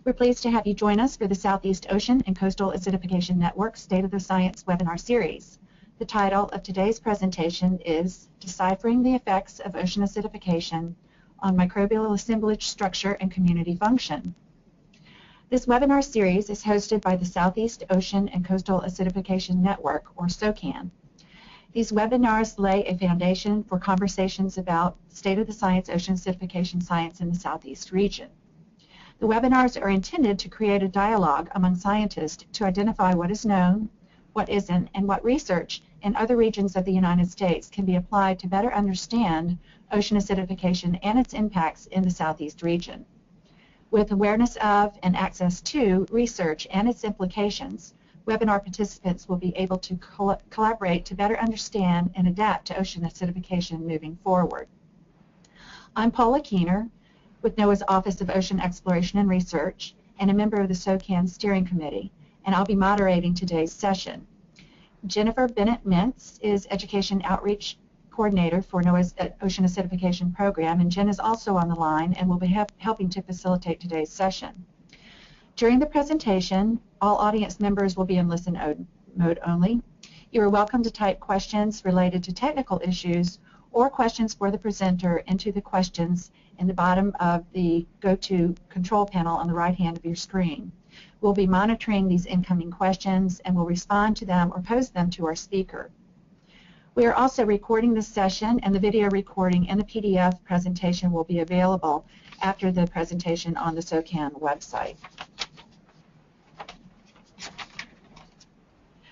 We're pleased to have you join us for the Southeast Ocean and Coastal Acidification Network State of the Science webinar series. The title of today's presentation is Deciphering the Effects of Ocean Acidification on Microbial Assemblage Structure and Community Function. This webinar series is hosted by the Southeast Ocean and Coastal Acidification Network, or SOCAN. These webinars lay a foundation for conversations about state-of-the-science ocean acidification science in the Southeast region. The webinars are intended to create a dialogue among scientists to identify what is known, what isn't, and what research in other regions of the United States can be applied to better understand ocean acidification and its impacts in the Southeast region. With awareness of and access to research and its implications, webinar participants will be able to collaborate to better understand and adapt to ocean acidification moving forward. I'm Paula Keener with NOAA's Office of Ocean Exploration and Research and a member of the SOCAN Steering Committee, and I'll be moderating today's session. Jennifer Bennett-Mintz is Education Outreach Coordinator for NOAA's Ocean Acidification Program, and Jen is also on the line and will be helping to facilitate today's session. During the presentation, all audience members will be in listen mode only. You are welcome to type questions related to technical issues or questions for the presenter into the questions in the bottom of the Go-To control panel on the right hand of your screen. We'll be monitoring these incoming questions and will respond to them or pose them to our speaker. We are also recording this session, and the video recording and the PDF presentation will be available after the presentation on the SOCAN website.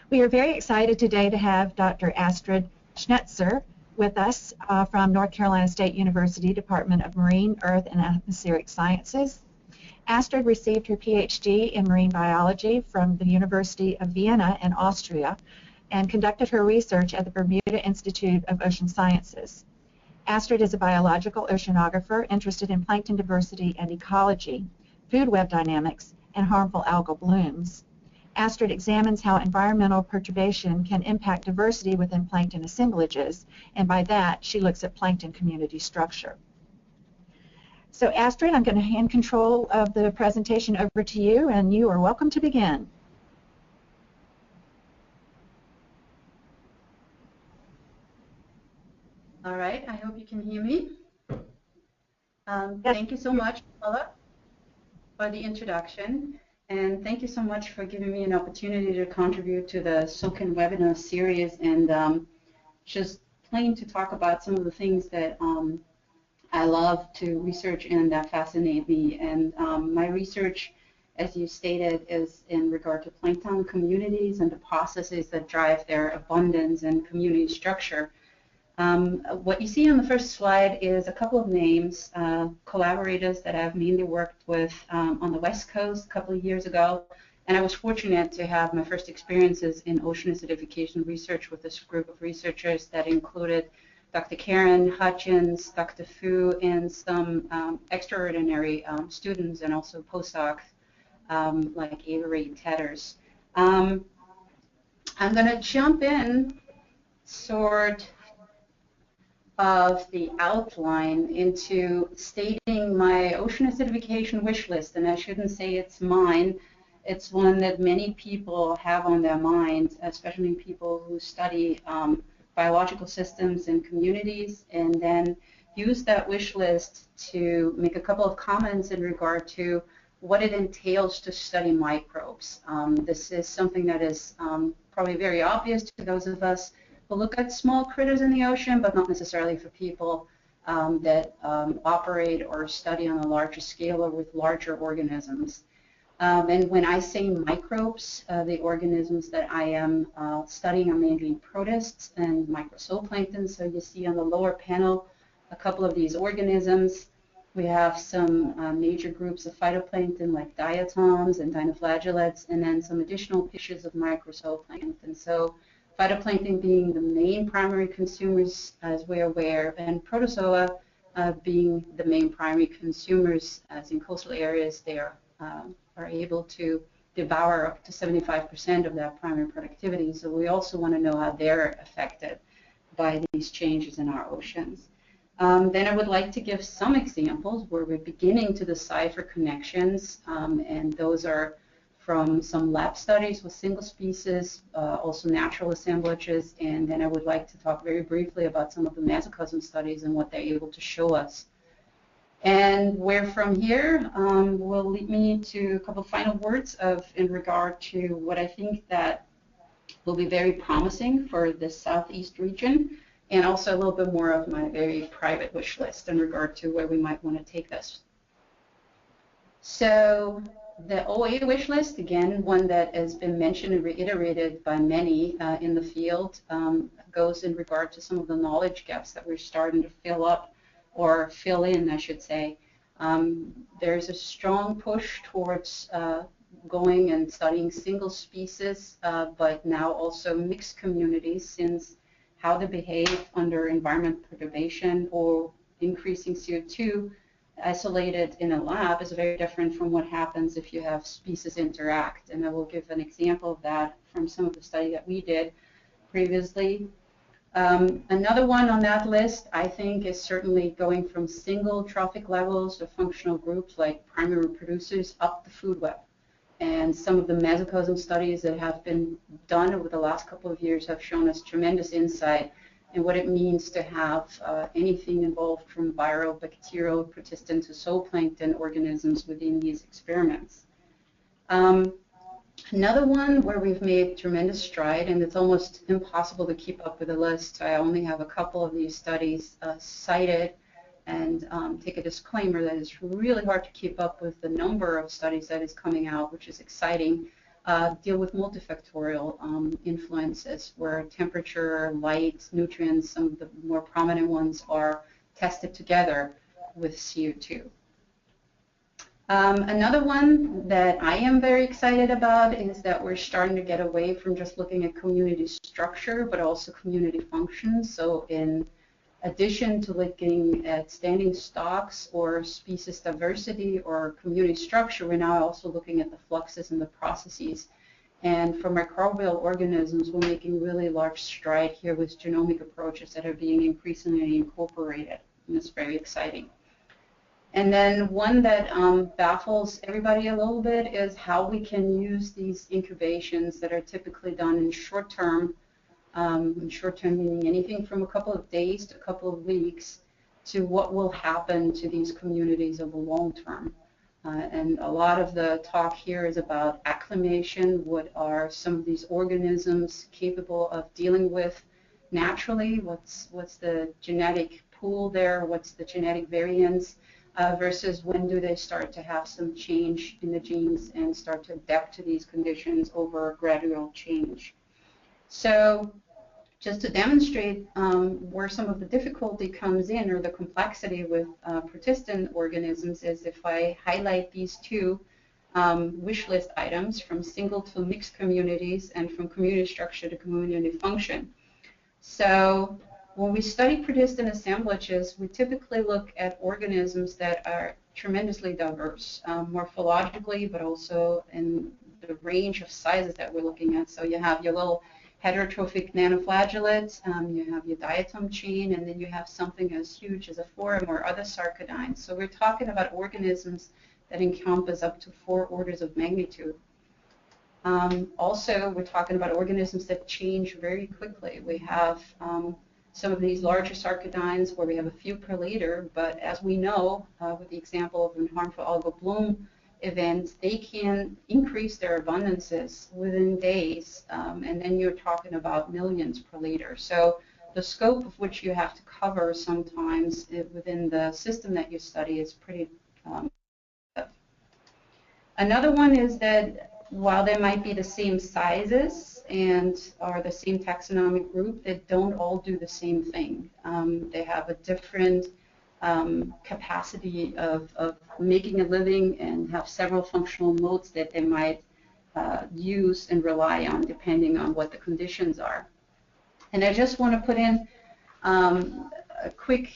We are very excited today to have Dr. Astrid Schnetzer with us from North Carolina State University Department of Marine, Earth, and Atmospheric Sciences. Astrid received her PhD in marine biology from the University of Vienna in Austria and conducted her research at the Bermuda Institute of Ocean Sciences. Astrid is a biological oceanographer interested in plankton diversity and ecology, food web dynamics, and harmful algal blooms. Astrid examines how environmental perturbation can impact diversity within plankton assemblages, and by that, she looks at plankton community structure. So Astrid, I'm going to hand control of the presentation over to you, and you are welcome to begin. All right, I hope you can hear me. Thank you so much, Paula, for the introduction. And thank you so much for giving me an opportunity to contribute to the SOCAN webinar series and just plain to talk about some of the things that I love to research and that fascinate me. And my research, as you stated, is in regard to plankton communities and the processes that drive their abundance and community structure. What you see on the first slide is a couple of names, collaborators that I've mainly worked with on the West Coast a couple of years ago, and I was fortunate to have my first experiences in ocean acidification research with this group of researchers that included Dr. Karen Hutchins, Dr. Fu, and some extraordinary students and also postdocs like Avery Tedders. I'm going to jump in sort of the outline into stating my ocean acidification wish list, and I shouldn't say it's mine. It's one that many people have on their mind, especially people who study biological systems and communities, and then use that wish list to make a couple of comments in regard to what it entails to study microbes. This is something that is probably very obvious to those of us who look at small critters in the ocean, but not necessarily for people that operate or study on a larger scale or with larger organisms. And when I say microbes, the organisms that I am studying are mainly protists and microzooplankton. So you see on the lower panel a couple of these organisms. We have some major groups of phytoplankton like diatoms and dinoflagellates, and then some additional fishes of microzooplankton. So phytoplankton being the main primary consumers, as we're aware, and protozoa being the main primary consumers, as in coastal areas they are able to devour up to 75% of that primary productivity. So we also want to know how they're affected by these changes in our oceans. Then I would like to give some examples where we're beginning to decipher connections, and those are from some lab studies with single species, also natural assemblages, and then I would like to talk very briefly about some of the mesocosm studies and what they're able to show us. And where from here will lead me to a couple of final words in regard to what I think that will be very promising for the Southeast region, and also a little bit more of my very private wish list in regard to where we might want to take this. So the OA wish list, again, one that has been mentioned and reiterated by many in the field, goes in regard to some of the knowledge gaps that we're starting to fill up, or fill in, I should say. There's a strong push towards going and studying single species, but now also mixed communities, since how they behave under environmental perturbation or increasing CO2 isolated in a lab is very different from what happens if you have species interact. And I will give an example of that from some of the study that we did previously. Another one on that list, I think, is certainly going from single trophic levels of functional groups like primary producers up the food web. And some of the mesocosm studies that have been done over the last couple of years have shown us tremendous insight in what it means to have anything involved from viral, bacterial, protist to zooplankton organisms within these experiments. Another one where we've made tremendous stride, and it's almost impossible to keep up with the list. I only have a couple of these studies cited, and take a disclaimer that it's really hard to keep up with the number of studies that is coming out, which is exciting. Deal with multifactorial influences where temperature, light, nutrients, some of the more prominent ones are tested together with CO2. Another one that I am very excited about is that we're starting to get away from just looking at community structure, but also community functions. So in addition to looking at standing stocks or species diversity or community structure, we're now also looking at the fluxes and the processes. And for microbial organisms, we're making really large stride here with genomic approaches that are being increasingly incorporated, and it's very exciting. And then one that baffles everybody a little bit is how we can use these incubations that are typically done in short term meaning anything from a couple of days to a couple of weeks, to what will happen to these communities over the long term. And a lot of the talk here is about acclimation. What are some of these organisms capable of dealing with naturally? What's the genetic pool there? What's the genetic variance? Versus when do they start to have some change in the genes and start to adapt to these conditions over gradual change. So just to demonstrate where some of the difficulty comes in, or the complexity with persistent organisms, is if I highlight these two wish list items from single to mixed communities and from community structure to community function. So when we study persistent assemblages, we typically look at organisms that are tremendously diverse, morphologically, but also in the range of sizes that we're looking at. So you have your little heterotrophic nanoflagellates, you have your diatom chain, and then you have something as huge as a forum or other sarcodines. So we're talking about organisms that encompass up to 4 orders of magnitude. Also, we're talking about organisms that change very quickly. We have some of these larger sarcodines where we have a few per liter, but as we know, with the example of a harmful algal bloom event, they can increase their abundances within days, and then you're talking about millions per liter. So the scope of which you have to cover sometimes within the system that you study is pretty Another one is that while they might be the same sizes and are the same taxonomic group, they don't all do the same thing. They have a different capacity of making a living and have several functional modes that they might use and rely on depending on what the conditions are. And I just want to put in a quick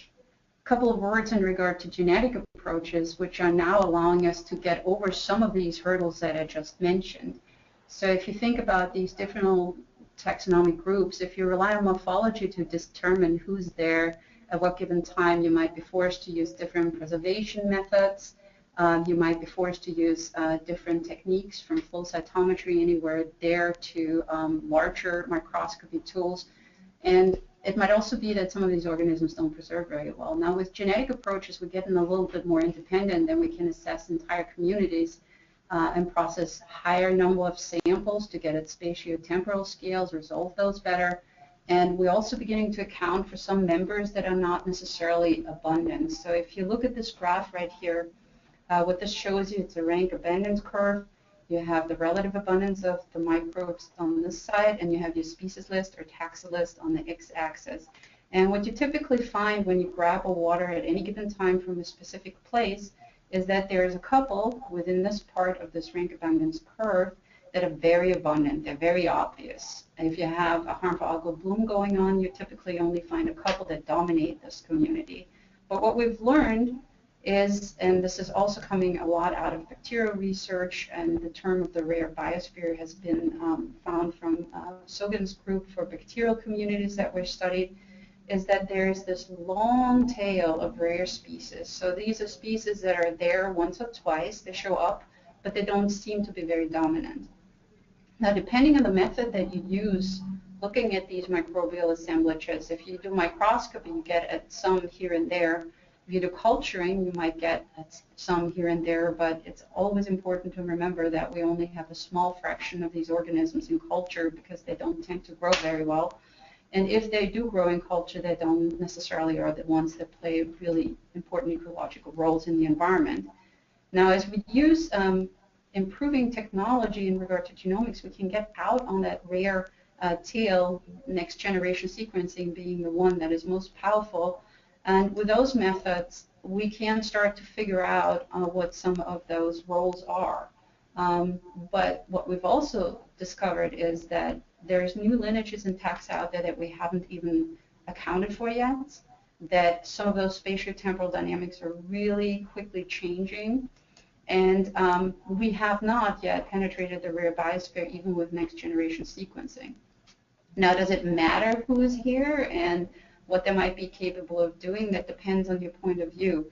couple of words in regard to genetic approaches, which are now allowing us to get over some of these hurdles that I just mentioned. So if you think about these different taxonomic groups, if you rely on morphology to determine who's there at what given time you might be forced to use different preservation methods. You might be forced to use different techniques from flow cytometry anywhere there to larger microscopy tools. And it might also be that some of these organisms don't preserve very well. Now with genetic approaches, we're getting a little bit more independent and we can assess entire communities and process higher number of samples to get at spatiotemporal scales, resolve those better. And we're also beginning to account for some members that are not necessarily abundant. So if you look at this graph right here, what this shows you, it's a rank abundance curve. You have the relative abundance of the microbes on this side, and you have your species list or taxa list on the x-axis. And what you typically find when you grab a water at any given time from a specific place is that there's a couple within this part of this rank abundance curve that are very abundant. They're very obvious. And if you have a harmful algal bloom going on, you typically only find a couple that dominate this community. But what we've learned is, and this is also coming a lot out of bacterial research, and the term of the rare biosphere has been found from Sogan's group for bacterial communities that were studied, is that there's this long tail of rare species. So these are species that are there once or twice, they show up, but they don't seem to be very dominant. Now, depending on the method that you use, looking at these microbial assemblages, if you do microscopy, you get at some here and there. If you do culturing, you might get some here and there, but it's always important to remember that we only have a small fraction of these organisms in culture because they don't tend to grow very well. And if they do grow in culture, they don't necessarily are the ones that play really important ecological roles in the environment. Now, as we use improving technology in regard to genomics, we can get out on that rare tail, next generation sequencing being the one that is most powerful. And with those methods, we can start to figure out what some of those roles are. But what we've also discovered is that there's new lineages and taxa out there that we haven't even accounted for yet, that some of those spatiotemporal dynamics are really quickly changing. And we have not yet penetrated the rare biosphere even with next generation sequencing. Now, does it matter who is here and what they might be capable of doing? That depends on your point of view.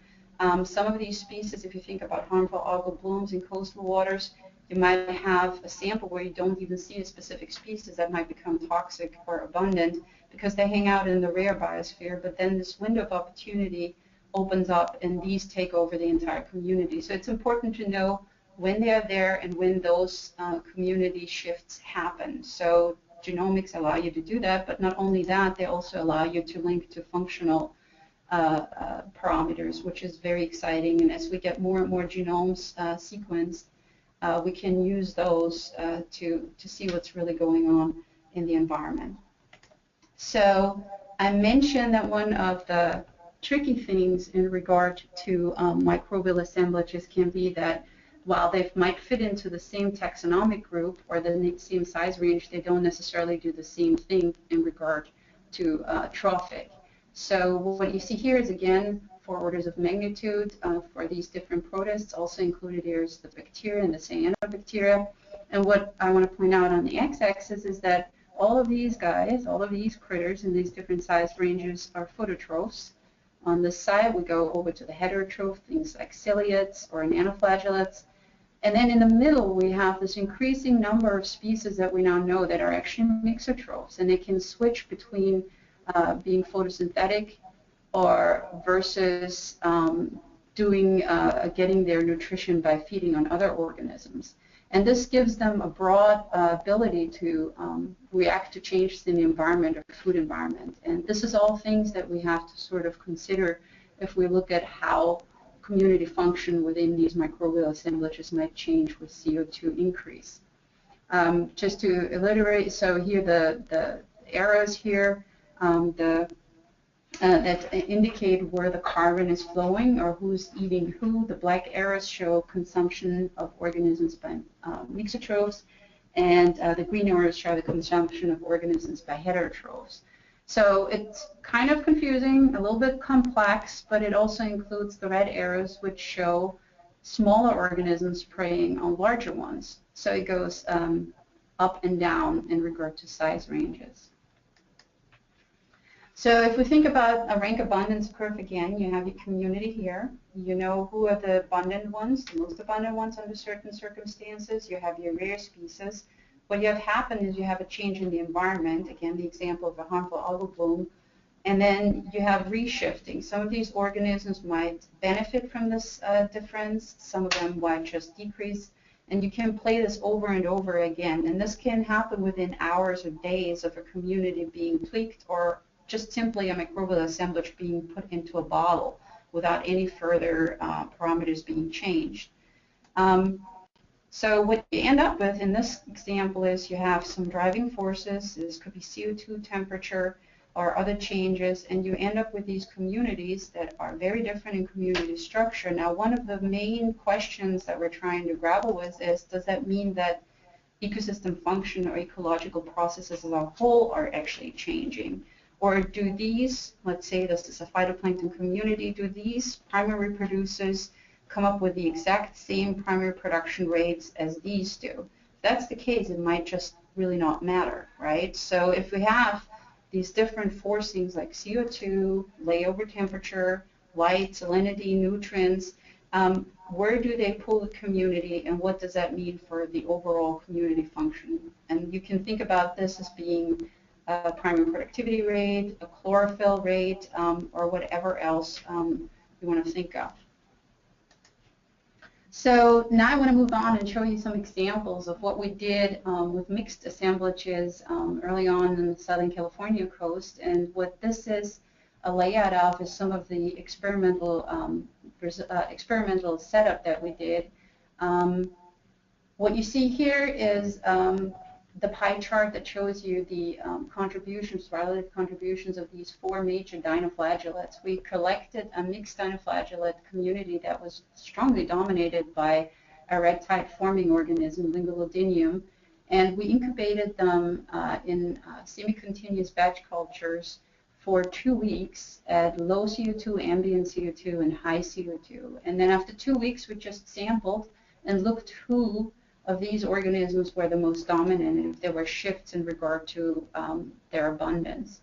Some of these species, if you think about harmful algal blooms in coastal waters, you might have a sample where you don't even see a specific species that might become toxic or abundant because they hang out in the rare biosphere, but then this window of opportunity opens up and these take over the entire community. So it's important to know when they are there and when those community shifts happen. So genomics allow you to do that, but not only that, they also allow you to link to functional parameters, which is very exciting. And as we get more and more genomes sequenced, we can use those to see what's really going on in the environment. So I mentioned that one of the tricky things in regard to microbial assemblages can be that while they might fit into the same taxonomic group or the same size range, they don't necessarily do the same thing in regard to trophic. So what you see here is, again, 4 orders of magnitude for these different protists. Also included here is the bacteria and the cyanobacteria. And what I want to point out on the x-axis is that all of these guys, all of these critters in these different size ranges are phototrophs. On this side, we go over to the heterotroph, things like ciliates or nanoflagellates. And then in the middle, we have this increasing number of species that we now know that are actually mixotrophs, and they can switch between being photosynthetic or versus getting their nutrition by feeding on other organisms. And this gives them a broad ability to react to changes in the environment or food environment. And this is all things that we have to sort of consider if we look at how community function within these microbial assemblages might change with CO2 increase. Just to alliterate, so here the arrows here that indicate where the carbon is flowing or who's eating who. The black arrows show consumption of organisms by mixotrophs, and the green arrows show the consumption of organisms by heterotrophs. So it's kind of confusing, a little bit complex, but it also includes the red arrows, which show smaller organisms preying on larger ones. So it goes up and down in regard to size ranges. So if we think about a rank abundance curve again, you have your community here. You know who are the abundant ones, the most abundant ones under certain circumstances. You have your rare species. What you have happened is you have a change in the environment, again the example of a harmful algal bloom, and then you have reshifting. Some of these organisms might benefit from this difference, some of them might just decrease, and you can play this over and over again. And this can happen within hours or days of a community being tweaked, or just simply a microbial assemblage being put into a bottle without any further parameters being changed. So what you end up with in this example is you have some driving forces. This could be CO2, temperature, or other changes, and you end up with these communities that are very different in community structure. Now, one of the main questions that we're trying to grapple with is, does that mean that ecosystem function or ecological processes as a whole are actually changing? Or do these, let's say this is a phytoplankton community, do these primary producers come up with the exact same primary production rates as these do? If that's the case, it might just really not matter, right? So if we have these different forcings like CO2, layover temperature, light, salinity, nutrients, where do they pull the community, and what does that mean for the overall community function? And you can think about this as being a primary productivity rate, a chlorophyll rate, or whatever else you want to think of. So now I want to move on and show you some examples of what we did with mixed assemblages early on in the Southern California coast. And what this is a layout of is some of the experimental setup that we did. What you see here is the pie chart that shows you the relative contributions of these four major dinoflagellates. We collected a mixed dinoflagellate community that was strongly dominated by a red tide forming organism, Lingolodinium, and we incubated them in semi-continuous batch cultures for 2 weeks at low CO2, ambient CO2, and high CO2. And then after 2 weeks, we just sampled and looked who of these organisms were the most dominant, and if there were shifts in regard to their abundance.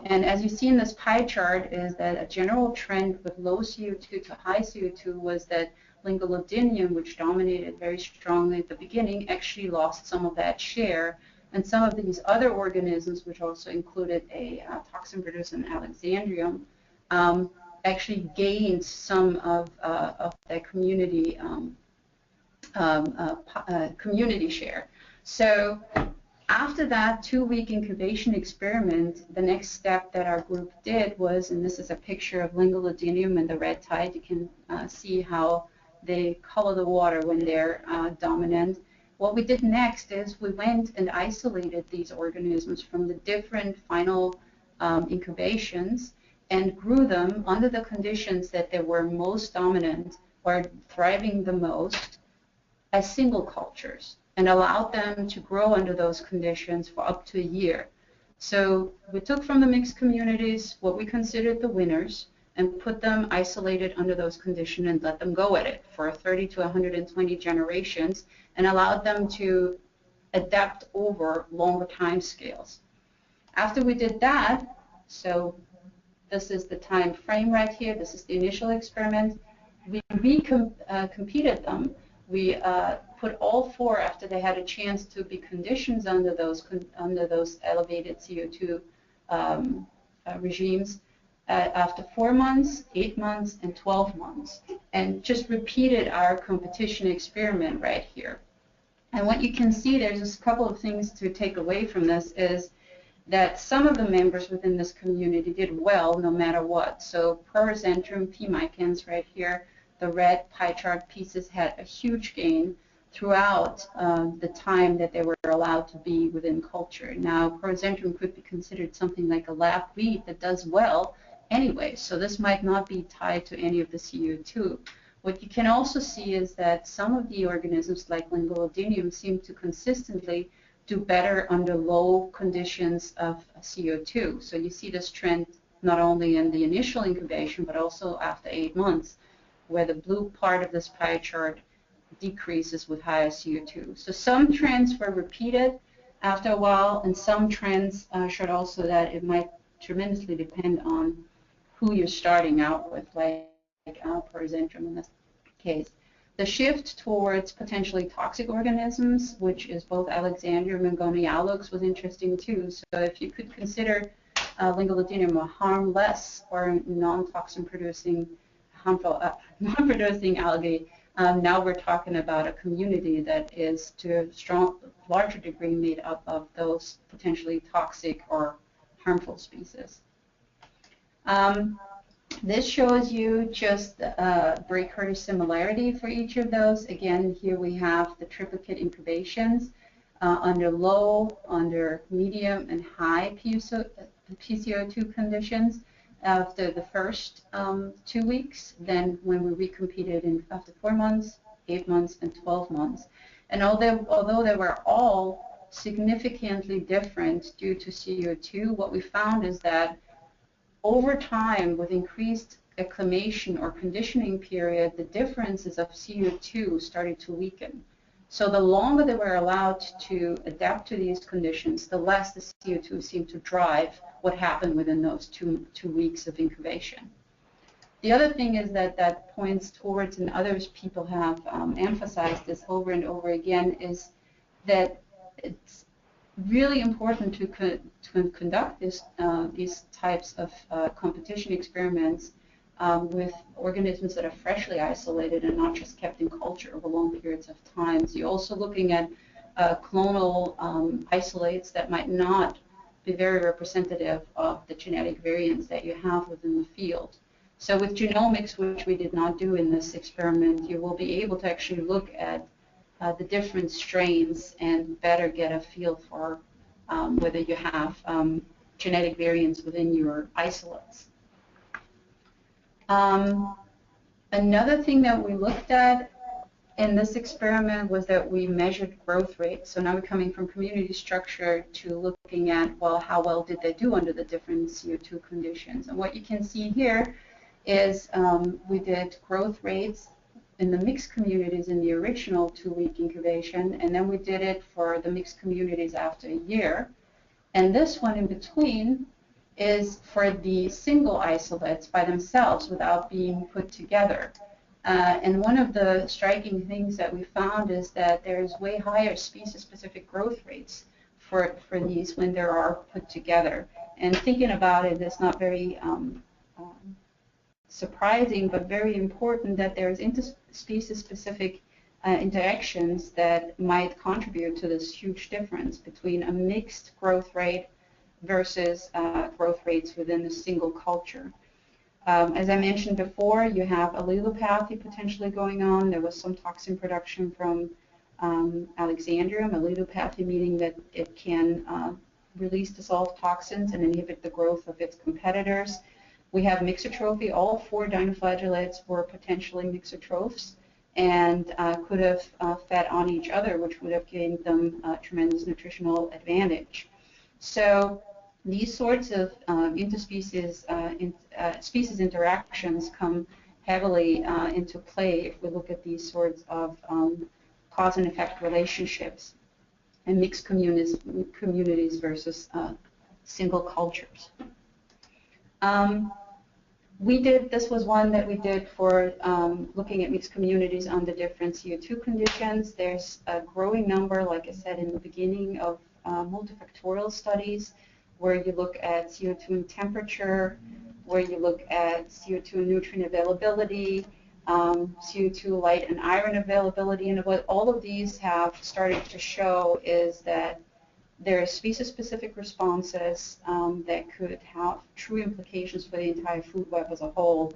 And as you see in this pie chart is that a general trend with low CO2 to high CO2 was that Lingolodinium, which dominated very strongly at the beginning, actually lost some of that share, and some of these other organisms, which also included a toxin-producing Alexandrium, actually gained some of their community community share. So after that 2-week incubation experiment, the next step that our group did was, and this is a picture of Lingolodinium and the red tide, you can see how they color the water when they're dominant. What we did next is we went and isolated these organisms from the different final incubations and grew them under the conditions that they were most dominant or thriving the most as single cultures, and allowed them to grow under those conditions for up to a year. So we took from the mixed communities what we considered the winners and put them isolated under those conditions and let them go at it for 30 to 120 generations and allowed them to adapt over longer time scales. After we did that, so this is the time frame right here, this is the initial experiment, we competed them. We put all four, after they had a chance to be conditions under those elevated CO2 regimes, after 4 months, 8 months, and 12 months, and just repeated our competition experiment right here. And what you can see, there's a couple of things to take away from this, is that some of the members within this community did well no matter what. So Prorazentrum P. micans right here, the red pie chart pieces had a huge gain throughout the time that they were allowed to be within culture. Now, Prorazentrum could be considered something like a lab weed that does well anyway, so this might not be tied to any of the CO2. What you can also see is that some of the organisms like Lingolodinium seem to consistently do better under low conditions of CO2. So you see this trend not only in the initial incubation, but also after 8 months, where the blue part of this pie chart decreases with higher CO2. So some trends were repeated after a while, and some trends showed also that it might tremendously depend on who you're starting out with, like Perizentrum in this case. The shift towards potentially toxic organisms, which is both Alexandrium and Gonialux, was interesting too. So if you could consider Lingulodynium a harmless or non-toxin producing, harmful, non-producing algae, now we're talking about a community that is to a larger degree made up of those potentially toxic or harmful species. This shows you just Bray-Curtis similarity for each of those. Again, here we have the triplicate incubations under low, under medium, and high PCO2 conditions after the first 2 weeks. Then when we recompeted after 4 months, 8 months, and 12 months. And although they were all significantly different due to CO2, what we found is that over time, with increased acclimation or conditioning period, the differences of CO2 started to weaken. So the longer they were allowed to adapt to these conditions, the less the CO2 seemed to drive what happened within those two weeks of incubation. The other thing is that points towards, and others people have emphasized this over and over again, is that it's really important to conduct these types of competition experiments with organisms that are freshly isolated and not just kept in culture over long periods of time. So you're also looking at clonal isolates that might not be very representative of the genetic variants that you have within the field. So with genomics, which we did not do in this experiment, you will be able to actually look at the different strains and better get a feel for whether you have genetic variants within your isolates. Another thing that we looked at in this experiment was that we measured growth rates. So now we're coming from community structure to looking at, well, how well did they do under the different CO2 conditions? And what you can see here is we did growth rates in the mixed communities in the original 2-week incubation, and then we did it for the mixed communities after a year. And this one in between is for the single isolates by themselves without being put together. And one of the striking things that we found is that there's way higher species-specific growth rates for these when they are put together. And thinking about it, it's not very surprising, but very important that there's interspecies-specific interactions that might contribute to this huge difference between a mixed growth rate versus growth rates within a single culture. As I mentioned before, you have allelopathy potentially going on. There was some toxin production from Alexandrium, allelopathy meaning that it can release dissolved toxins and inhibit the growth of its competitors. We have mixotrophy. All 4 dinoflagellates were potentially mixotrophs and could have fed on each other, which would have given them a tremendous nutritional advantage. So these sorts of interspecies species interactions come heavily into play if we look at these sorts of cause and effect relationships and mixed communities versus single cultures. This was one that we did for looking at mixed communities under different CO2 conditions. There's a growing number, like I said in the beginning, of multifactorial studies where you look at CO2 and temperature, where you look at CO2 and nutrient availability, CO2 light and iron availability, and what all of these have started to show is that there are species-specific responses that could have true implications for the entire food web as a whole.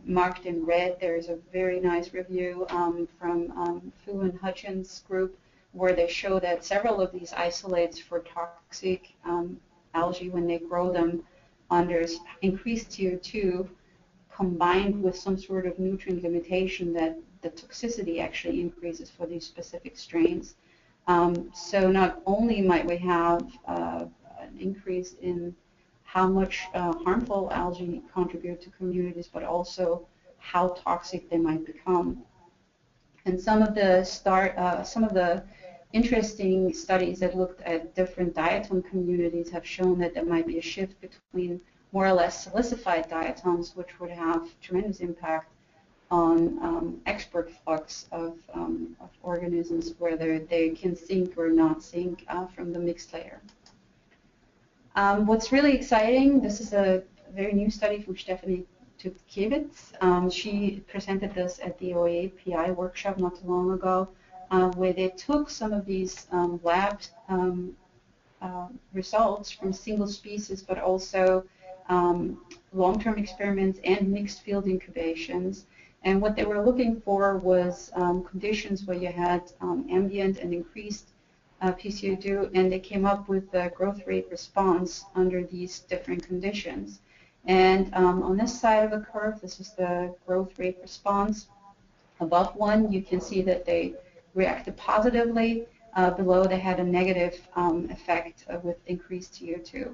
Marked in red, there is a very nice review from Fu and Hutchins' group where they show that several of these isolates for toxic algae, when they grow them under increased CO2, combined with some sort of nutrient limitation, that the toxicity actually increases for these specific strains. So not only might we have an increase in how much harmful algae contribute to communities, but also how toxic they might become. And some of the interesting studies that looked at different diatom communities have shown that there might be a shift between more or less silicified diatoms, which would have tremendous impact on export flux of organisms, whether they can sink or not sink from the mixed layer. What's really exciting, this is a very new study from Stephanie Tukkiewicz. She presented this at the OEA PI workshop not too long ago, where they took some of these lab results from single species, but also long-term experiments and mixed field incubations. And what they were looking for was conditions where you had ambient and increased PCO2, and they came up with the growth rate response under these different conditions. And on this side of the curve, this is the growth rate response. Above 1, you can see that they reacted positively. Below, they had a negative effect with increased CO2.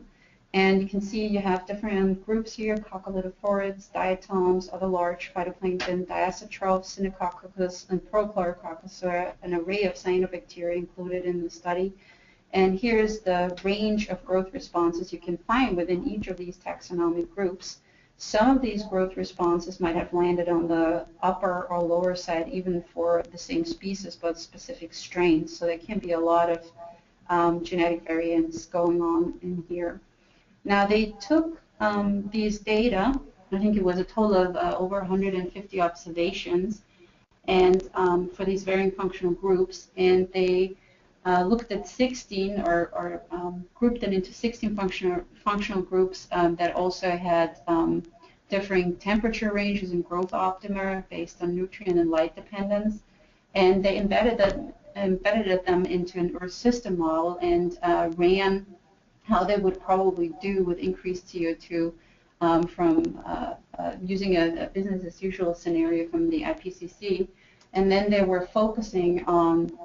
And you can see you have different groups here: coccolithophorids, diatoms, other large phytoplankton, diacetrophs, Synococcus, and Prochlorococcus, so an array of cyanobacteria included in the study. And here's the range of growth responses you can find within each of these taxonomic groups. Some of these growth responses might have landed on the upper or lower side, even for the same species, but specific strains. So there can be a lot of genetic variance going on in here. Now, they took these data, I think it was a total of over 150 observations, and for these varying functional groups, and they looked at 16, or grouped them into 16 functional groups that also had differing temperature ranges and growth optima based on nutrient and light dependence, and they embedded them into an Earth system model and ran how they would probably do with increased CO2 from using a business as usual scenario from the IPCC. And then they were focusing on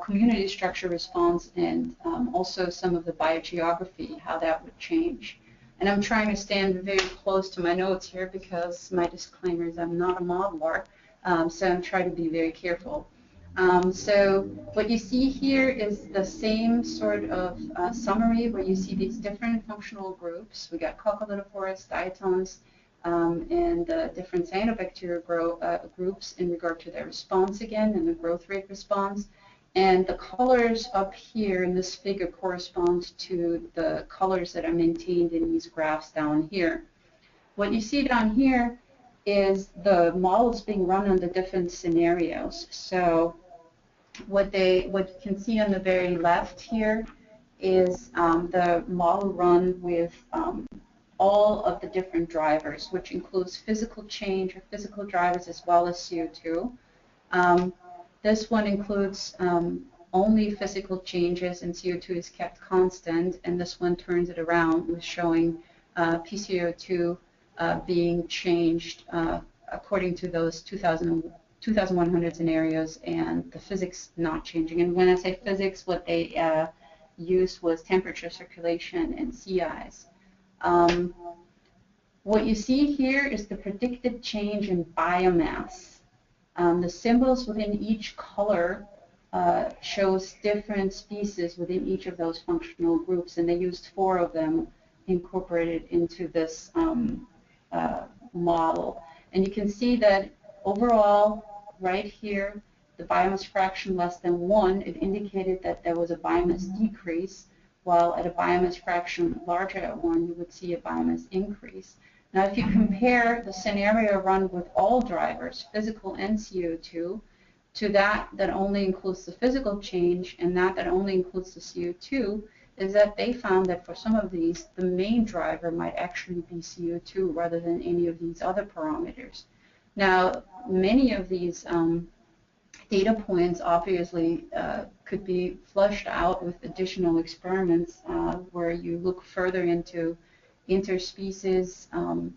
community structure response and also some of the biogeography, how that would change. And I'm trying to stand very close to my notes here because my disclaimer is I'm not a modeler, so I'm trying to be very careful. So what you see here is the same sort of summary where you see these different functional groups. We got coccolithophorids, diatoms, and different cyanobacteria groups in regard to their response again and the growth rate response. And the colors up here in this figure correspond to the colors that are maintained in these graphs down here. What you see down here is the models being run on the different scenarios. So what you can see on the very left here is the model run with all of the different drivers, which includes physical change or physical drivers as well as CO2. This one includes only physical changes and CO2 is kept constant, and this one turns it around with showing PCO2 being changed according to those 2,100 scenarios and the physics not changing. And when I say physics, what they used was temperature, circulation, and sea ice. What you see here is the predicted change in biomass. The symbols within each color shows different species within each of those functional groups, and they used 4 of them incorporated into this model. And you can see that overall, right here, the biomass fraction less than 1, it indicated that there was a biomass decrease, while at a biomass fraction larger at 1, you would see a biomass increase. Now, if you compare the scenario run with all drivers, physical and CO2, to that only includes the physical change and that only includes the CO2, is that they found that for some of these, the main driver might actually be CO2 rather than any of these other parameters. Now, many of these data points obviously could be flushed out with additional experiments where you look further into interspecies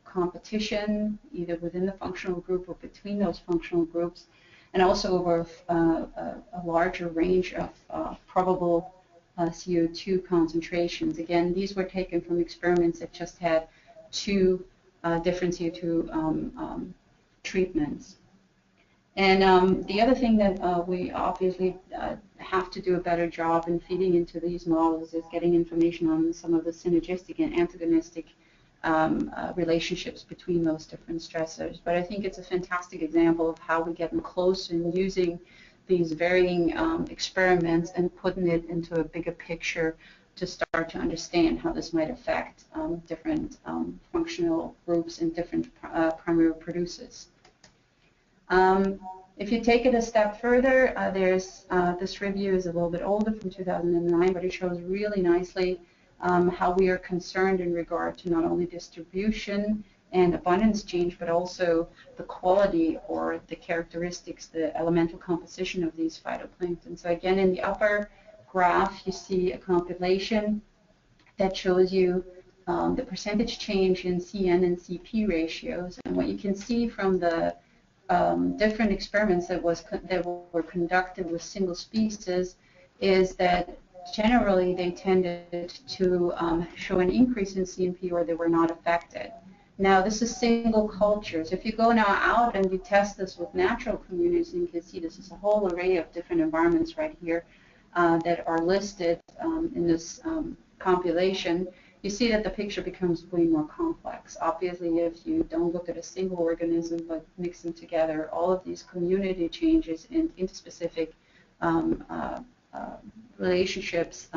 competition, either within the functional group or between those functional groups, and also over a larger range of probable CO2 concentrations. Again, these were taken from experiments that just had 2 different CO2 treatments. And the other thing that we obviously have to do a better job in feeding into these models is getting information on some of the synergistic and antagonistic relationships between those different stressors. But I think it's a fantastic example of how we get close in using these varying experiments and putting it into a bigger picture to start to understand how this might affect different functional groups and different primary producers. If you take it a step further, this review is a little bit older, from 2009, but it shows really nicely how we are concerned in regard to not only distribution and abundance change, but also the quality or the characteristics, the elemental composition of these phytoplankton. So again, in the upper graph, you see a compilation that shows you the percentage change in CN and CP ratios. And what you can see from the different experiments that were conducted with single species is that generally they tended to show an increase in CNP or they were not affected. Now, this is single cultures. If you go now out and you test this with natural communities, and you can see this is a whole array of different environments right here that are listed in this compilation, you see that the picture becomes way more complex. Obviously, if you don't look at a single organism but mix them together, all of these community changes and interspecific relationships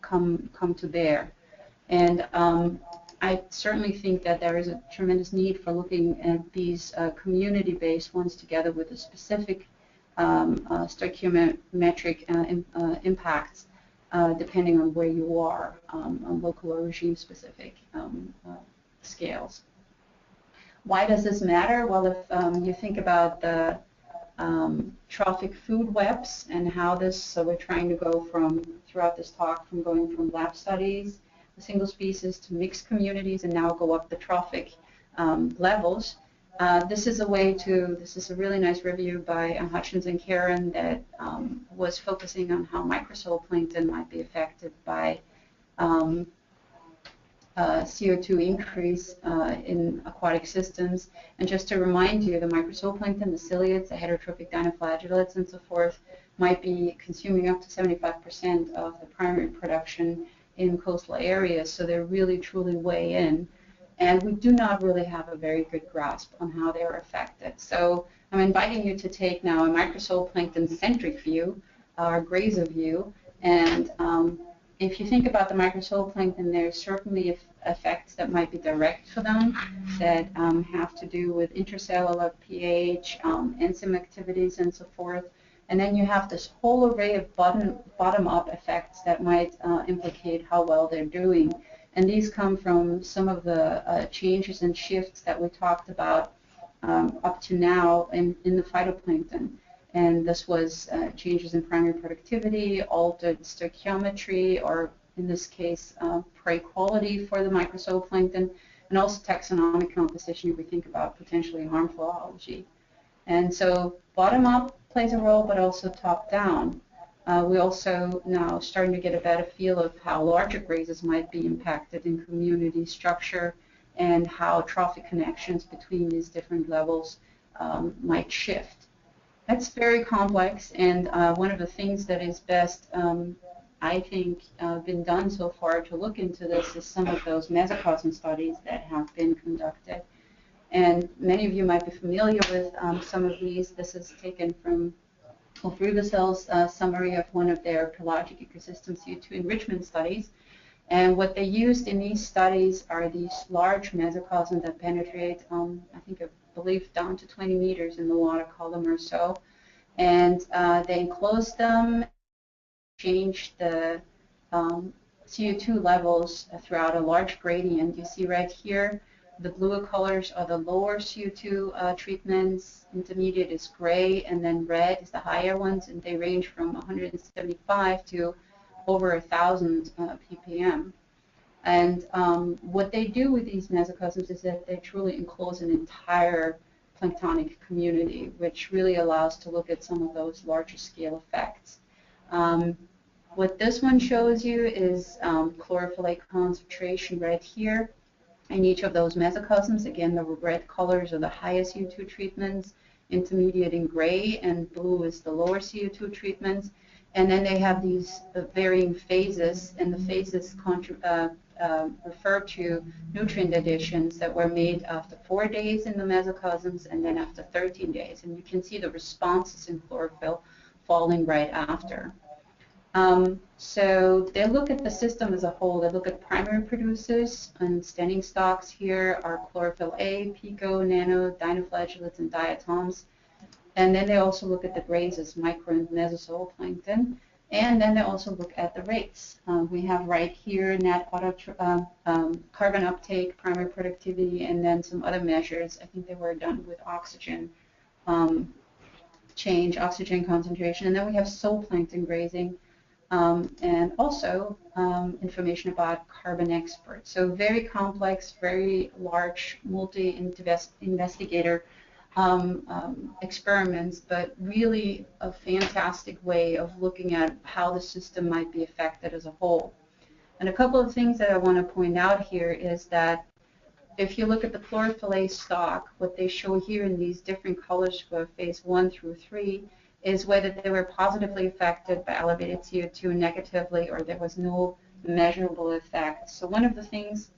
come to bear. And I certainly think that there is a tremendous need for looking at these community-based ones together with the specific stoichiometric impacts depending on where you are on local or regime-specific scales. Why does this matter? Well, if you think about the trophic food webs and how this, so we're trying to go from, throughout this talk, from going from lab studies, single species, to mixed communities, and now go up the trophic levels. This is a way to, this is a really nice review by Hutchins and Karen that was focusing on how microzooplankton might be affected by CO2 increase in aquatic systems. And just to remind you, the microzooplankton, the ciliates, the heterotrophic dinoflagellates, and so forth, might be consuming up to 75% of the primary production in coastal areas, so they really truly weigh in. And we do not really have a very good grasp on how they are affected. So I'm inviting you to take now a microzooplankton-centric view, or grazer view, and if you think about the microzooplankton, there's certainly effects that might be direct for them that have to do with intracellular pH, enzyme activities, and so forth. And then you have this whole array of bottom-up effects that might implicate how well they're doing. And these come from some of the changes and shifts that we talked about up to now in the phytoplankton. And this was changes in primary productivity, altered stoichiometry, or in this case, prey quality for the microzooplankton, and also taxonomic composition if we think about potentially harmful algae. And so bottom-up plays a role, but also top-down. We also now starting to get a better feel of how larger grazes might be impacted in community structure and how trophic connections between these different levels might shift. That's very complex, and one of the things that is best, I think, been done so far to look into this is some of those mesocosm studies that have been conducted. And many of you might be familiar with some of these. This is taken from Ulf Rubesel's summary of one of their pelagic ecosystem CO2 enrichment studies. And what they used in these studies are these large mesocosms that penetrate, I believe, down to 20 meters in the water column or so. And they enclosed them, changed the CO2 levels throughout a large gradient. You see right here, the bluer colors are the lower CO2 treatments, intermediate is gray, and then red is the higher ones, and they range from 175 to over 1,000 ppm. And what they do with these mesocosms is that they truly enclose an entire planktonic community, which really allows to look at some of those larger scale effects. What this one shows you is chlorophyllate concentration right here in each of those mesocosms. Again, the red colors are the highest CO2 treatments, intermediate in gray, and blue is the lower CO2 treatments. And then they have these varying phases, and the phases refer to nutrient additions that were made after 4 days in the mesocosms and then after 13 days. And you can see the responses in chlorophyll falling right after. So they look at the system as a whole. They look at primary producers, and standing stocks here are chlorophyll A, pico, nano, dinoflagellates, and diatoms. And then they also look at the grazes, micro and mesozooplankton. And then they also look at the rates. We have right here net carbon uptake, primary productivity, and then some other measures. I think they were done with oxygen change, oxygen concentration. And then we have zooplankton grazing, and also information about carbon experts. So very complex, very large, multi-investigator experiments, but really a fantastic way of looking at how the system might be affected as a whole. And a couple of things that I want to point out here is that if you look at the chlorophyll A stock, what they show here in these different colors for phase 1 through 3 is whether they were positively affected by elevated CO2, negatively, or there was no measurable effect. So one of the things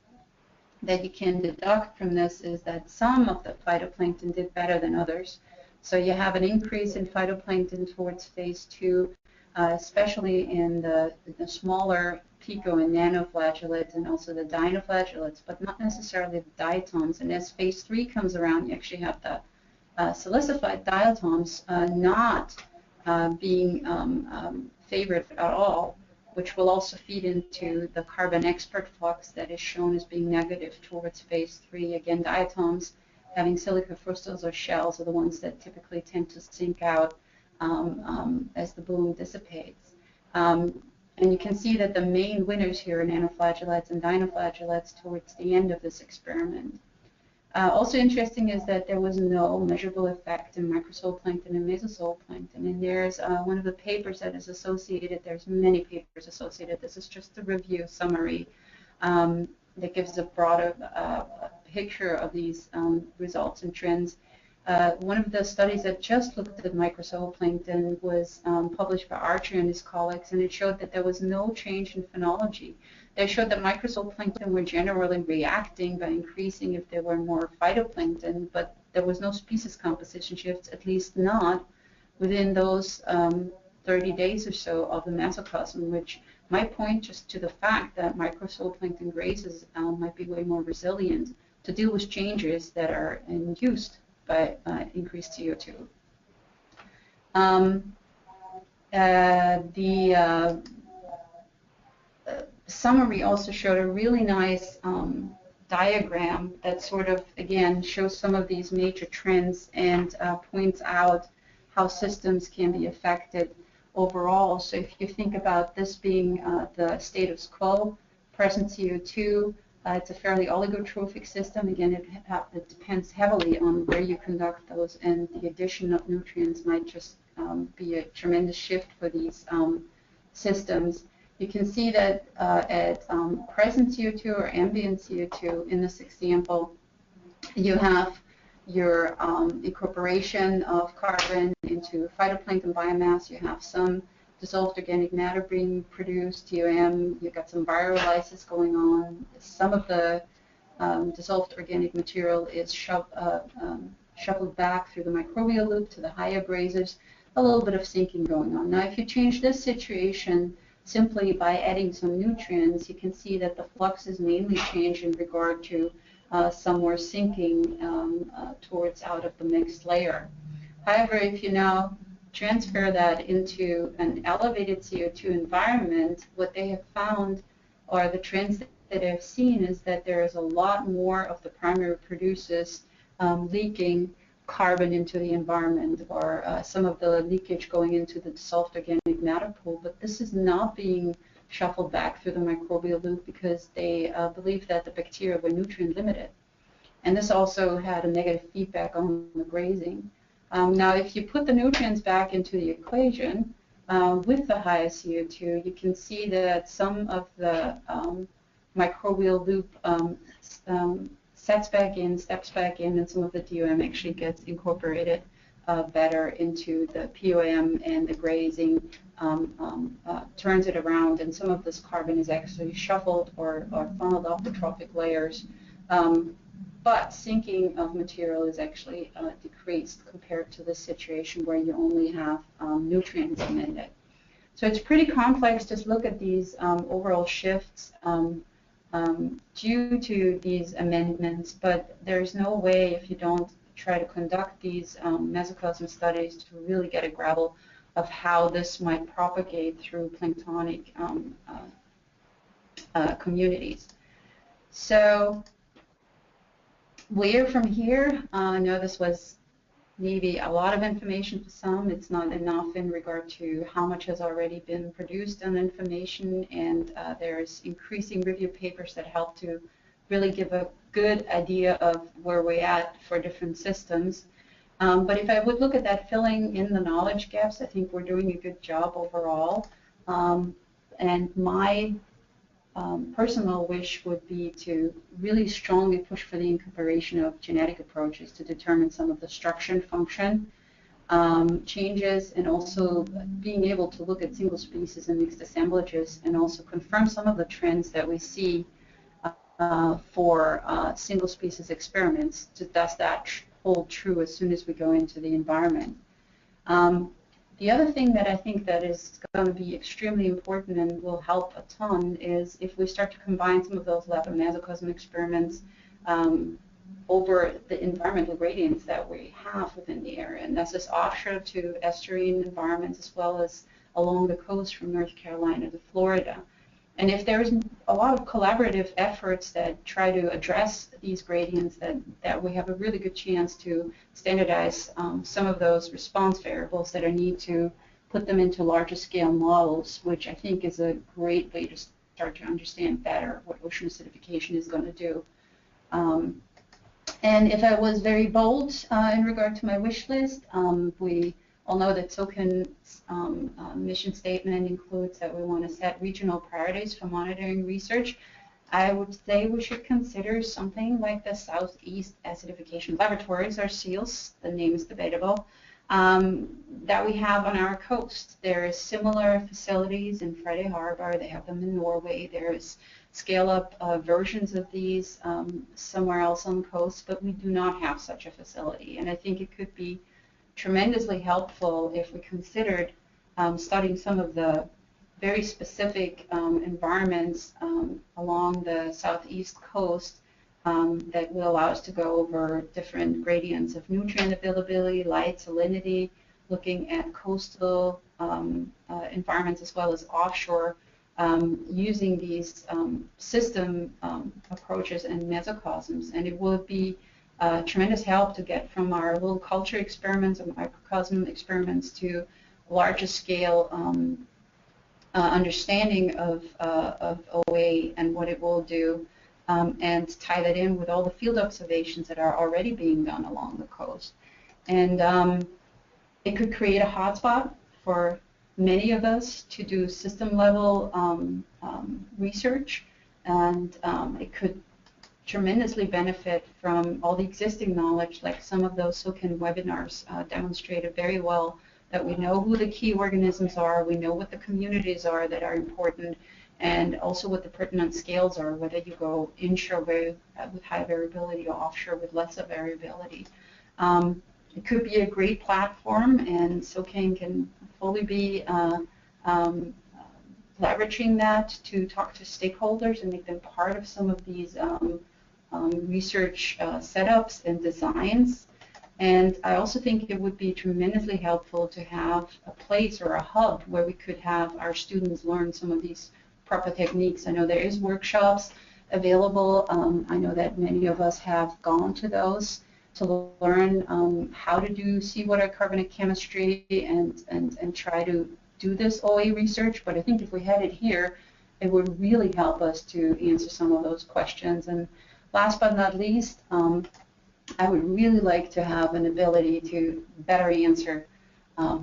that you can deduct from this is that some of the phytoplankton did better than others. So you have an increase in phytoplankton towards phase 2, especially in the smaller pico and nanoflagellates and also the dinoflagellates, but not necessarily the diatoms. And as phase 3 comes around, you actually have the silicified diatoms not being favored at all, which will also feed into the carbon expert flux that is shown as being negative towards phase 3. Again, diatoms having silica frustals or shells are the ones that typically tend to sink out as the bloom dissipates. And you can see that the main winners here are nanoflagellates and dinoflagellates towards the end of this experiment. Also interesting is that there was no measurable effect in microzooplankton and mesozooplankton. And there's one of the papers that is associated, there's many papers associated. This is just a review summary that gives a broader picture of these results and trends. One of the studies that just looked at microzooplankton was published by Archer and his colleagues, and it showed that there was no change in phenology. They showed that microzooplankton were generally reacting by increasing if there were more phytoplankton, but there was no species composition shifts, at least not within those 30 days or so of the mesocosm, which might point just to the fact that microzooplankton grazes might be way more resilient to deal with changes that are induced by increased CO2. The summary also showed a really nice diagram that sort of, again, shows some of these major trends and points out how systems can be affected overall. So if you think about this being the status quo, present CO2, it's a fairly oligotrophic system. Again, it depends heavily on where you conduct those, and the addition of nutrients might just be a tremendous shift for these systems. You can see that at present CO2 or ambient CO2 in this example, you have your incorporation of carbon into phytoplankton biomass. You have some dissolved organic matter being produced, you've got some pyrolysis going on. Some of the dissolved organic material is shuffled back through the microbial loop to the higher grazers, a little bit of sinking going on. Now, if you change this situation simply by adding some nutrients, you can see that the flux is mainly changed in regard to some more sinking towards out of the mixed layer. However, if you now transfer that into an elevated CO2 environment, what they have found, or the trends that I've seen, is that there is a lot more of the primary producers leaking carbon into the environment, or some of the leakage going into the dissolved organic matter pool, but this is not being shuffled back through the microbial loop because they believe that the bacteria were nutrient limited. And this also had a negative feedback on the grazing. Now, if you put the nutrients back into the equation with the higher CO2, you can see that some of the microbial loop steps back in, and some of the DOM actually gets incorporated better into the POM, and the grazing turns it around, and some of this carbon is actually shuffled or funneled off the trophic layers. But sinking of material is actually decreased compared to the situation where you only have nutrients amended. So it's pretty complex to look at these overall shifts due to these amendments, but there's no way, if you don't try to conduct these mesocosm studies, to really get a grasp of how this might propagate through planktonic communities. So where from here? I know this was maybe a lot of information for some. It's not enough in regard to how much has already been produced on information, and there's increasing review papers that help to really give a good idea of where we're at for different systems. But if I would look at that filling in the knowledge gaps, I think we're doing a good job overall. And my personal wish would be to really strongly push for the incorporation of genetic approaches to determine some of the structure and function changes, and also being able to look at single species and mixed assemblages, and also confirm some of the trends that we see for single species experiments. Does that hold true as soon as we go into the environment? The other thing that I think that is going to be extremely important and will help a ton is if we start to combine some of those lab and mesocosm experiments over the environmental gradients that we have within the area. And this is offshore to estuarine environments, as well as along the coast from North Carolina to Florida. And if there's a lot of collaborative efforts that try to address these gradients, that we have a really good chance to standardize some of those response variables that are needed to put them into larger scale models, which I think is a great way to start to understand better what ocean acidification is going to do. And if I was very bold in regard to my wish list, we all know that SOCAN's mission statement includes that we want to set regional priorities for monitoring research. I would say we should consider something like the Southeast Acidification Laboratories, or SEALs, the name is debatable, that we have on our coast. There is similar facilities in Friday Harbor. They have them in Norway. There's scale-up versions of these somewhere else on the coast, but we do not have such a facility. And I think it could be tremendously helpful if we considered studying some of the very specific environments along the southeast coast that will allow us to go over different gradients of nutrient availability, light, salinity, looking at coastal environments as well as offshore, using these system approaches and mesocosms. And it would be tremendous help to get from our little culture experiments and microcosm experiments to larger scale understanding of OA and what it will do, and tie that in with all the field observations that are already being done along the coast. And it could create a hotspot for many of us to do system level research, and it could tremendously benefit from all the existing knowledge, like some of those SOCAN webinars demonstrated very well, that we know who the key organisms are, we know what the communities are that are important, and also what the pertinent scales are, whether you go inshore with high variability or offshore with lesser variability. It could be a great platform, and SOCAN can fully be leveraging that to talk to stakeholders and make them part of some of these research setups and designs. And I also think it would be tremendously helpful to have a place or a hub where we could have our students learn some of these proper techniques. I know there is workshops available. I know that many of us have gone to those to learn how to do seawater carbonate chemistry and try to do this OA research. But I think if we had it here, it would really help us to answer some of those questions. And last but not least, I would really like to have an ability to better answer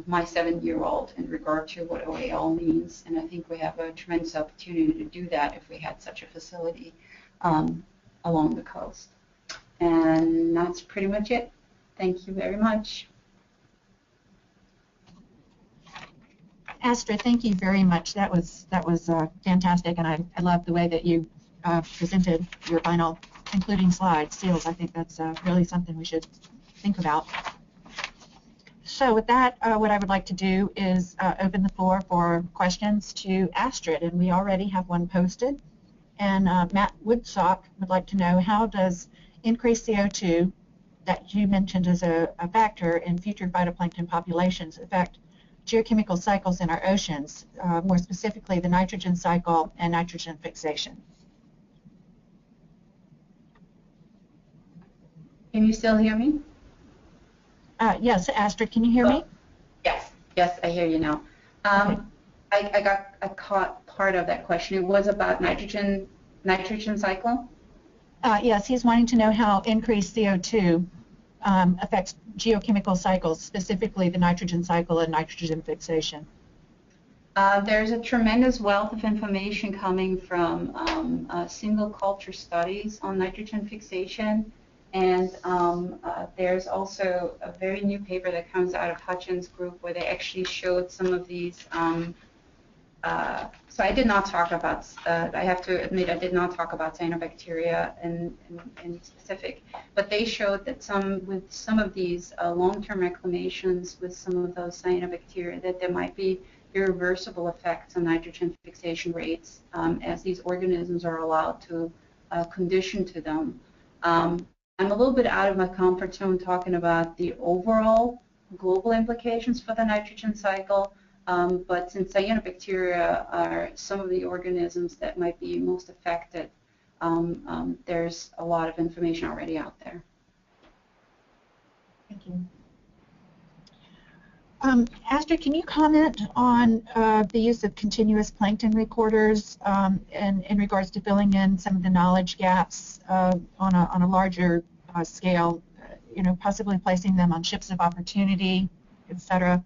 my 7-year-old in regard to what OAL means, and I think we have a tremendous opportunity to do that if we had such a facility along the coast. And that's pretty much it. Thank you very much. Astrid, thank you very much. That was fantastic, and I love the way that you presented your final concluding slides, seals. I think that's really something we should think about. So with that, what I would like to do is open the floor for questions to Astrid, and we already have one posted. And Matt Woodsock would like to know, how does increased CO2 that you mentioned as a factor in future phytoplankton populations affect geochemical cycles in our oceans, more specifically the nitrogen cycle and nitrogen fixation? Can you still hear me? Yes, Astrid, can you hear me? Yes, I hear you now. Okay. I caught part of that question. It was about nitrogen cycle. Yes, he's wanting to know how increased CO2 affects geochemical cycles, specifically the nitrogen cycle and nitrogen fixation. There's a tremendous wealth of information coming from single culture studies on nitrogen fixation. And there's also a very new paper that comes out of Hutchins' group where they actually showed some of these. So I did not talk about, I have to admit, I did not talk about cyanobacteria in specific, but they showed that with some of these long-term reclamations with some of those cyanobacteria, that there might be irreversible effects on nitrogen fixation rates as these organisms are allowed to condition to them. I'm a little bit out of my comfort zone talking about the overall global implications for the nitrogen cycle, but since cyanobacteria are some of the organisms that might be most affected, there's a lot of information already out there. Thank you. Astrid, can you comment on the use of continuous plankton recorders and in regards to filling in some of the knowledge gaps on a larger scale, possibly placing them on ships of opportunity, etc.?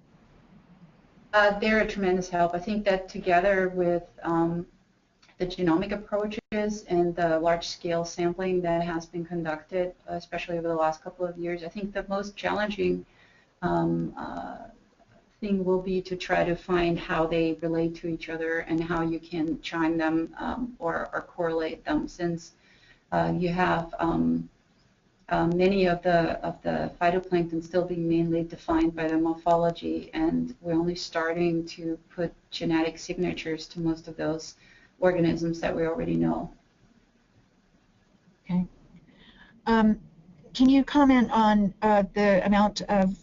They're a tremendous help. I think that together with the genomic approaches and the large-scale sampling that has been conducted, especially over the last couple of years, I think the most challenging thing will be to try to find how they relate to each other and how you can chime them or correlate them, since you have many of the phytoplankton still being mainly defined by the morphology, and we're only starting to put genetic signatures to most of those organisms that we already know. Okay. Can you comment on the amount of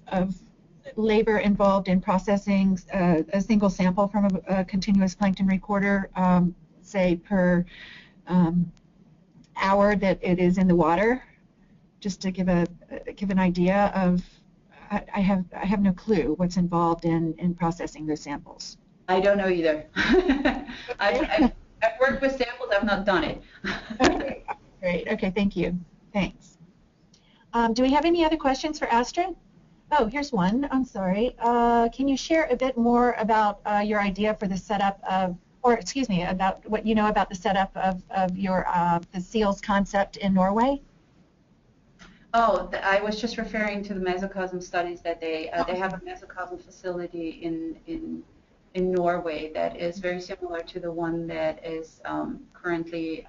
labor involved in processing a single sample from a continuous plankton recorder, say per hour that it is in the water? Just to give an idea of, I have no clue what's involved in processing those samples. I don't know either. I've worked with samples. I've not done it. Okay, great. Okay, thank you. Thanks. Do we have any other questions for Astrid? Oh, here's one. I'm sorry. Can you share a bit more about your idea for the setup of, or excuse me, about what you know about the setup of your the seals concept in Norway? Oh, I was just referring to the mesocosm studies that they have a mesocosm facility in Norway that is very similar to the one that is currently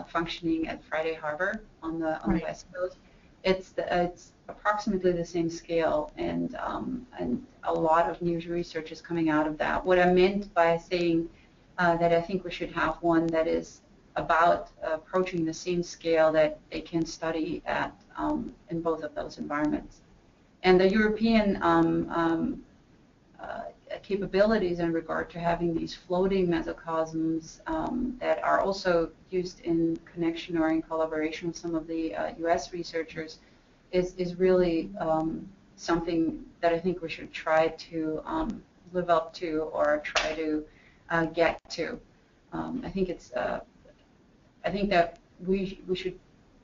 functioning at Friday Harbor on the West Coast. It's approximately the same scale, and a lot of new research is coming out of that. What I meant by saying that I think we should have one that is about approaching the same scale that they can study at in both of those environments. And the European capabilities in regard to having these floating mesocosms that are also used in connection or in collaboration with some of the US researchers is really something that I think we should try to live up to or try to get to. I think that we should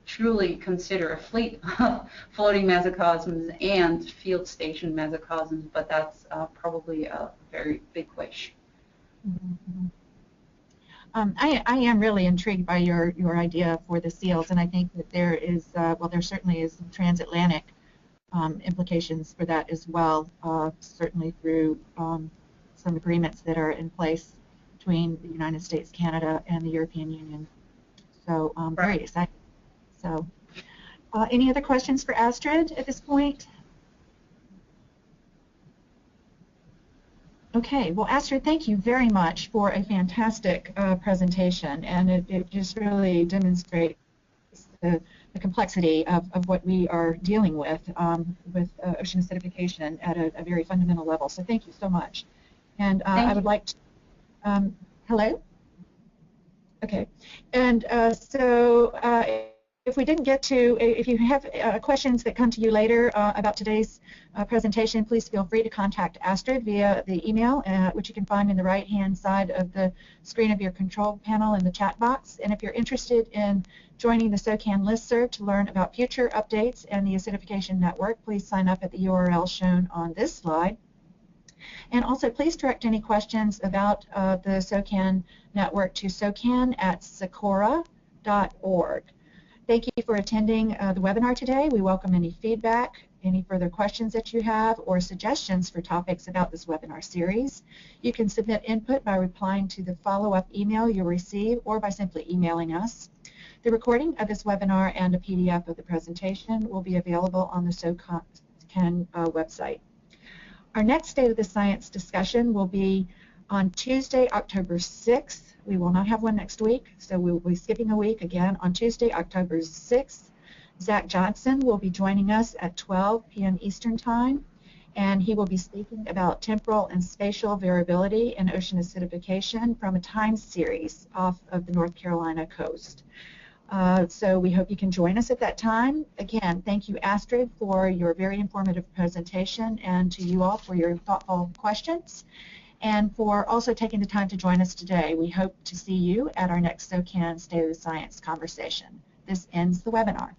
truly consider a fleet of floating mesocosms and field station mesocosms, but that's probably a very big wish. Mm-hmm. I am really intrigued by your idea for the seals, and I think that there is, well, there certainly is transatlantic implications for that as well, certainly through some agreements that are in place between the United States, Canada, and the European Union. So very exciting. So any other questions for Astrid at this point? Okay, well, Astrid, thank you very much for a fantastic presentation, and it just really demonstrates the complexity of what we are dealing with ocean acidification at a very fundamental level. So thank you so much. And I would like to, hello? Okay, and if we didn't get to, if you have questions that come to you later about today's presentation, please feel free to contact Astrid via the email, which you can find in the right-hand side of the screen of your control panel in the chat box. And if you're interested in joining the SOCAN listserv to learn about future updates and the acidification network, please sign up at the URL shown on this slide. And also, please direct any questions about the SOCAN network to socan@socorro.org. Thank you for attending the webinar today. We welcome any feedback, any further questions that you have, or suggestions for topics about this webinar series. You can submit input by replying to the follow-up email you'll receive or by simply emailing us. The recording of this webinar and a PDF of the presentation will be available on the SOCAN website. Our next State of the Science discussion will be on Tuesday, October 6th. We will not have one next week, so we will be skipping a week again. On Tuesday, October 6th, Zach Johnson will be joining us at 12 p.m. Eastern Time, and he will be speaking about temporal and spatial variability in ocean acidification from a time series off of the North Carolina coast. So we hope you can join us at that time. Again, thank you, Astrid, for your very informative presentation, and to you all for your thoughtful questions, and for also taking the time to join us today. We hope to see you at our next SOCAN State of the Science conversation. This ends the webinar.